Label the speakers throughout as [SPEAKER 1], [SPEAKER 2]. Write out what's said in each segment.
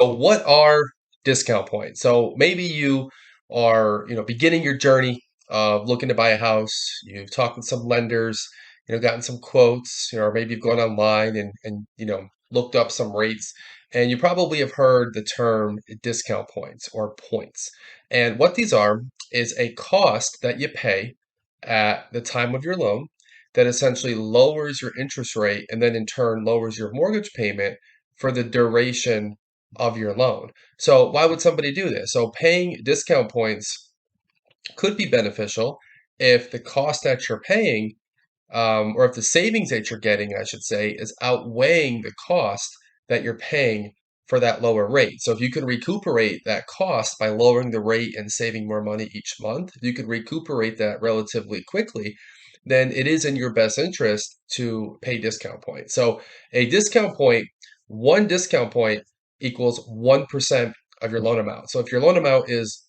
[SPEAKER 1] So what are discount points? So maybe you are, beginning your journey of looking to buy a house. You've talked with some lenders, gotten some quotes, or maybe you've gone online and looked up some rates. And you probably have heard the term discount points or points. And what these are is a cost that you pay at the time of your loan that essentially lowers your interest rate and then in turn lowers your mortgage payment for the duration of your loan. So why would somebody do this? So paying discount points could be beneficial if the cost that you're paying, or if the savings that you're getting, I should say, is outweighing the cost that you're paying for that lower rate. So if you can recuperate that cost by lowering the rate and saving more money each month, if you can recuperate that relatively quickly, then it is in your best interest to pay discount points. So a discount point, one discount point equals 1% of your loan amount. So if your loan amount is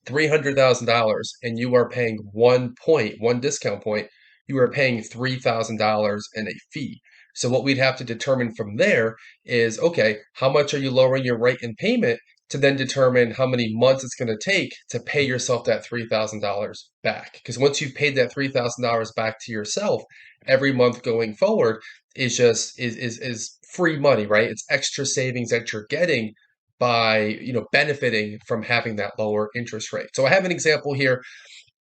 [SPEAKER 1] $300,000 and you are paying 1 point, one discount point, you are paying $3,000 in a fee. So what we'd have to determine from there is, okay, how much are you lowering your rate in payment to then determine how many months it's going to take to pay yourself that $3,000 back. Because once you've paid that $3,000 back to yourself, every month going forward is just is free money, right? It's extra savings that you're getting by benefiting from having that lower interest rate. So I have an example here.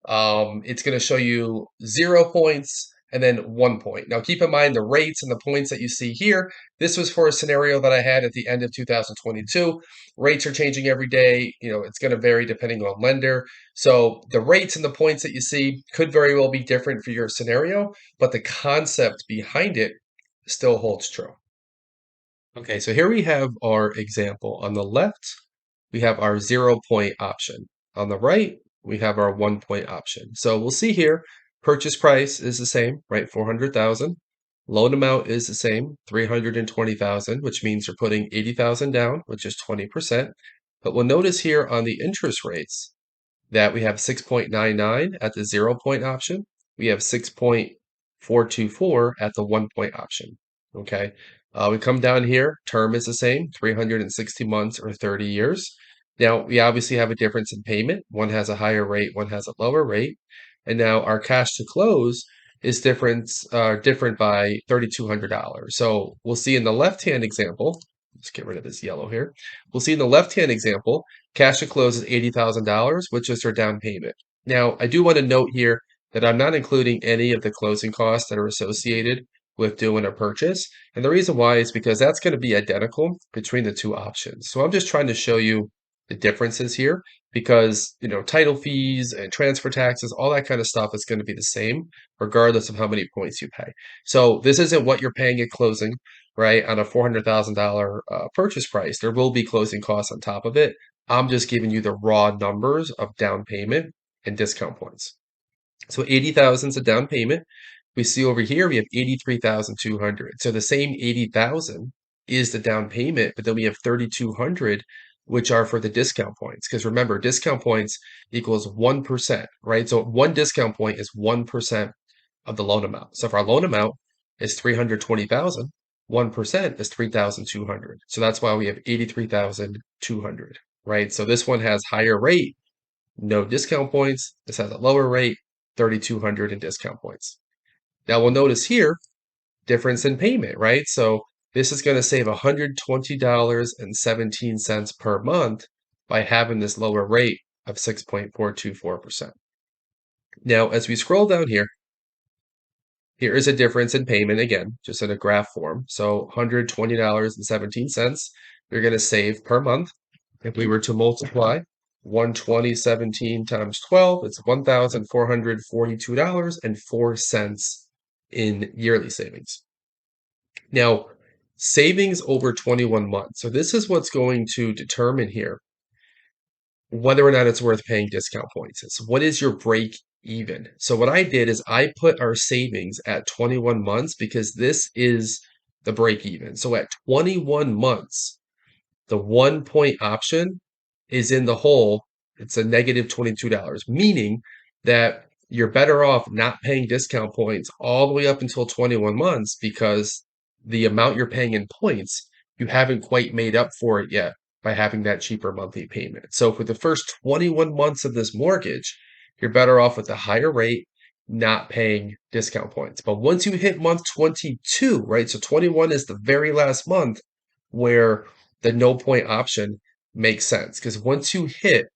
[SPEAKER 1] It's going to show you 0 points and then 1 point. Now keep in mind the rates and the points that you see here. This was for a scenario that I had at the end of 2022. Rates are changing every day. It's going to vary depending on lender. So the rates and the points that you see could very well be different for your scenario, but the concept behind it still holds true. Okay, so here we have our example. On the left, we have our 0 point option. On the right, we have our 1 point option. So we'll see here, purchase price is the same, right? 400,000. Loan amount is the same, 320,000, which means you're putting 80,000 down, which is 20%. But we'll notice here on the interest rates that we have 6.99 at the 0 point option. We have 6.424 at the 1 point option. Okay. We come down here, term is the same, 360 months or 30 years. Now, we obviously have a difference in payment. One has a higher rate, one has a lower rate. And now our cash to close is different by $3,200. So we'll see in the left-hand example, let's get rid of this yellow here. We'll see in the left-hand example, cash to close is $80,000, which is their down payment. Now, I do want to note here that I'm not including any of the closing costs that are associated with doing a purchase. And the reason why is because that's going to be identical between the two options. So I'm just trying to show you the differences here because, title fees and transfer taxes, all that kind of stuff is going to be the same regardless of how many points you pay. So this isn't what you're paying at closing, right? On a $400,000 purchase price, there will be closing costs on top of it. I'm just giving you the raw numbers of down payment and discount points. So 80,000 is a down payment. We see over here we have 83,200. So the same 80,000 is the down payment, but then we have 3,200, which are for the discount points. Because remember, discount points equals 1%, right? So one discount point is 1% of the loan amount. So if our loan amount is 320,000, 1% is 3,200. So that's why we have 83,200, right? So this one has higher rate, no discount points. This has a lower rate, 3,200 in discount points. Now we'll notice here, difference in payment, right? So this is going to save $120.17 per month by having this lower rate of 6.424%. Now, as we scroll down here, here is a difference in payment again, just in a graph form. So $120.17 you're going to save per month. If we were to multiply 120.17 times 12, it's $1,442.04 in yearly savings. Now, savings over 21 months. So this is what's going to determine here whether or not it's worth paying discount points. So what is your break even? So what I did is I put our savings at 21 months because this is the break even. So at 21 months, the 1 point option is in the hole. It's a negative $22, meaning that you're better off not paying discount points all the way up until 21 months because the amount you're paying in points, you haven't quite made up for it yet by having that cheaper monthly payment. So for the first 21 months of this mortgage, you're better off with the higher rate, not paying discount points. But once you hit month 22, right? So 21 is the very last month where the no point option makes sense. Because once you hit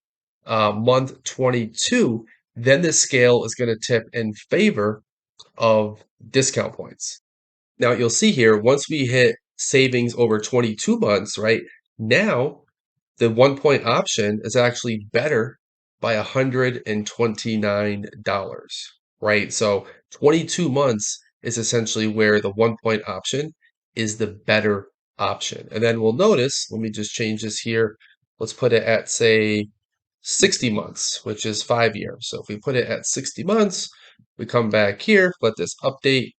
[SPEAKER 1] month 22, then the scale is going to tip in favor of discount points. Now you'll see here, once we hit savings over 22 months, right? Now the 1 point option is actually better by $129, right? So 22 months is essentially where the 1 point option is the better option. And then we'll notice, let me just change this here. Let's put it at, say, 60 months, which is 5 years. So if we put it at 60 months, we come back here, let this update.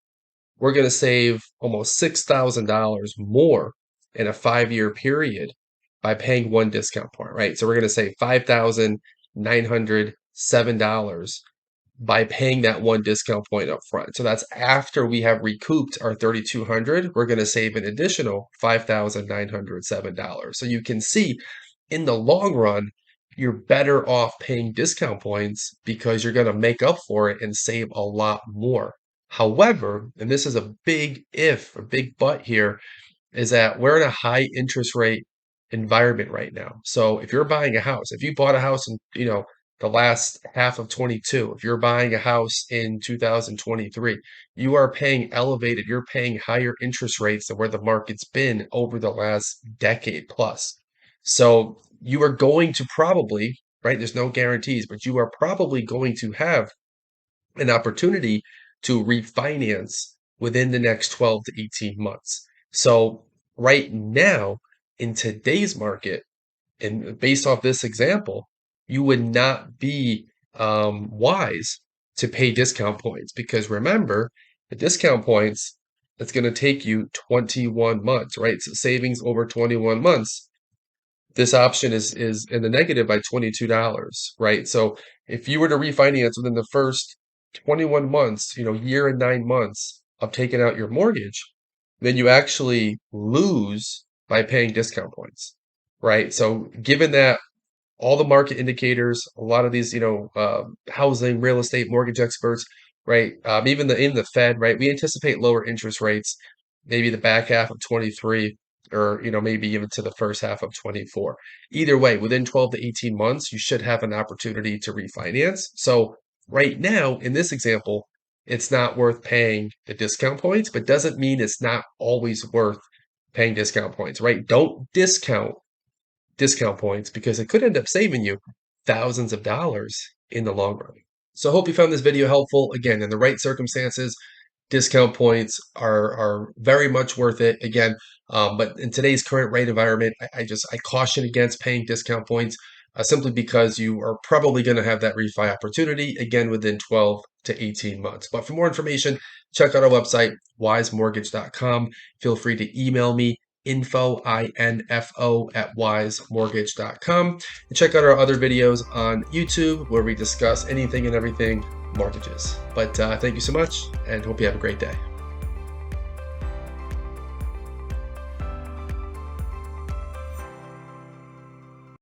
[SPEAKER 1] We're going to save almost $6,000 more in a 5 year period by paying one discount point, right? So we're going to save $5,907 by paying that one discount point up front. So that's after we have recouped our $3,200, we're going to save an additional $5,907. So you can see in the long run, you're better off paying discount points because you're going to make up for it and save a lot more. However, and this is a big if, a big but here, is that we're in a high interest rate environment right now. So if you're buying a house, if you bought a house in, the last half of 22, if you're buying a house in 2023, you are paying elevated, you're paying higher interest rates than where the market's been over the last decade plus. So you are going to probably, right? There's no guarantees, but you are probably going to have an opportunity to refinance within the next 12 to 18 months. So right now, in today's market, and based off this example, you would not be wise to pay discount points because remember, the discount points, it's going to take you 21 months, right? So savings over 21 months. This option is in the negative by $22, right? So if you were to refinance within the first 21 months, year and 9 months of taking out your mortgage, then you actually lose by paying discount points, right? So given that all the market indicators, a lot of these, housing, real estate, mortgage experts, right? Even the Fed, right? We anticipate lower interest rates, maybe the back half of 23, or maybe even to the first half of 24. Either way, within 12 to 18 months, you should have an opportunity to refinance. So right now, in this example, it's not worth paying the discount points, but doesn't mean it's not always worth paying discount points, right? Don't discount points because it could end up saving you thousands of dollars in the long run. So I hope you found this video helpful. Again, in the right circumstances, discount points are very much worth it. Again, but in today's current rate environment, I caution against paying discount points simply because you are probably going to have that refi opportunity again within 12 to 18 months. But for more information, check out our website, wisemortgage.com. Feel free to email me info at wisemortgage.com, and check out our other videos on YouTube where we discuss anything and everything mortgages. But thank you so much and hope you have a great day.